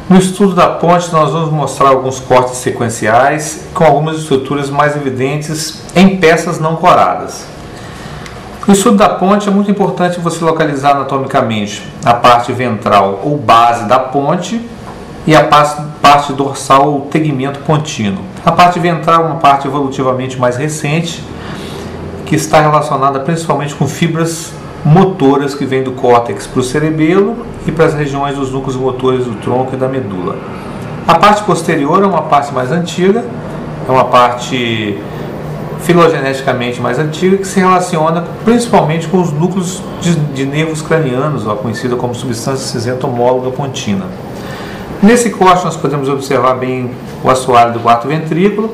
No estudo da ponte, nós vamos mostrar alguns cortes sequenciais com algumas estruturas mais evidentes em peças não coradas. No estudo da ponte é muito importante você localizar anatomicamente a parte ventral ou base da ponte e a parte dorsal ou tegmento pontino. A parte ventral é uma parte evolutivamente mais recente, que está relacionada principalmente com fibras motoras que vêm do córtex para o cerebelo e para as regiões dos núcleos motores do tronco e da medula. A parte posterior é uma parte mais antiga, é uma parte filogeneticamente mais antiga, que se relaciona principalmente com os núcleos de nervos cranianos, conhecida como substância cinzenta homóloga pontina. Nesse corte nós podemos observar bem o assoalho do quarto ventrículo.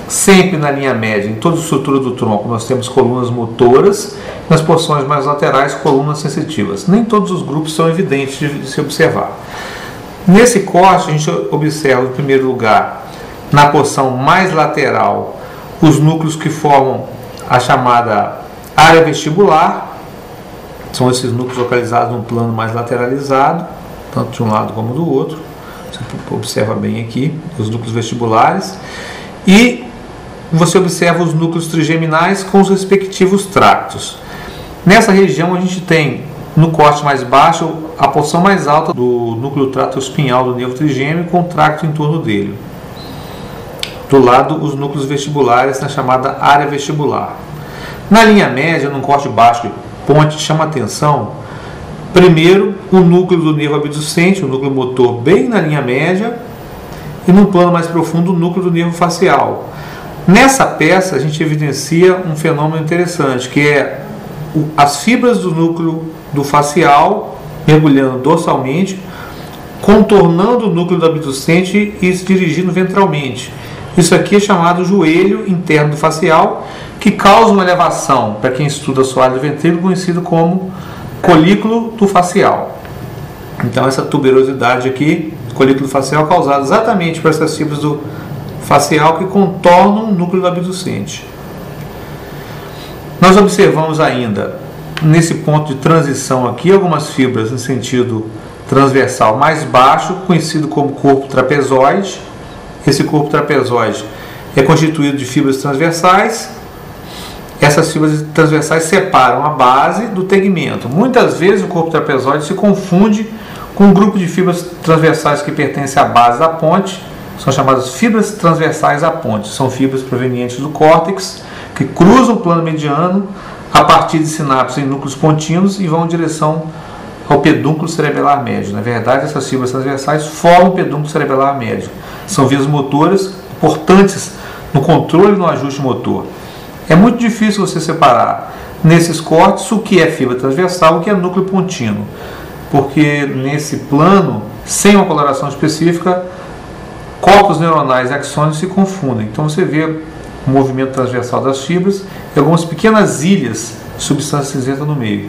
Sempre na linha média, em toda a estrutura do tronco, nós temos colunas motoras, nas porções mais laterais, colunas sensitivas. Nem todos os grupos são evidentes de se observar. Nesse corte, a gente observa, em primeiro lugar, na porção mais lateral, os núcleos que formam a chamada área vestibular. São esses núcleos localizados num plano mais lateralizado, tanto de um lado como do outro. Você observa bem aqui os núcleos vestibulares. E você observa os núcleos trigeminais com os respectivos tractos. Nessa região a gente tem, no corte mais baixo, a porção mais alta do núcleo trato espinhal do nervo trigêmeo com o tracto em torno dele. Do lado, os núcleos vestibulares na chamada área vestibular. Na linha média, num corte baixo de ponte, chama atenção, primeiro, o núcleo do nervo abducente, o núcleo motor bem na linha média, e num plano mais profundo, o núcleo do nervo facial. Nessa peça, a gente evidencia um fenômeno interessante, que é as fibras do núcleo do facial mergulhando dorsalmente, contornando o núcleo do abducente e se dirigindo ventralmente. Isso aqui é chamado joelho interno do facial, que causa uma elevação, para quem estuda assoalho do ventrículo, conhecido como colículo do facial. Então essa tuberosidade aqui, colículo facial, causada exatamente por essas fibras do facial que contornam o núcleo do abducente. Nós observamos ainda, nesse ponto de transição aqui, algumas fibras em sentido transversal mais baixo, conhecido como corpo trapezoide. Esse corpo trapezoide é constituído de fibras transversais. Essas fibras transversais separam a base do tegmento. Muitas vezes o corpo trapezoide se confunde com um grupo de fibras transversais que pertence à base da ponte. São chamadas fibras transversais à ponte. São fibras provenientes do córtex que cruzam o plano mediano a partir de sinapses em núcleos pontinos e vão em direção ao pedúnculo cerebelar médio. Na verdade, essas fibras transversais formam o pedúnculo cerebelar médio. São vias motoras importantes no controle e no ajuste motor. É muito difícil você separar nesses cortes o que é fibra transversal e o que é núcleo pontino, porque nesse plano, sem uma coloração específica, corpos neuronais e axônios se confundem. Então você vê o movimento transversal das fibras e algumas pequenas ilhas de substância cinzenta no meio.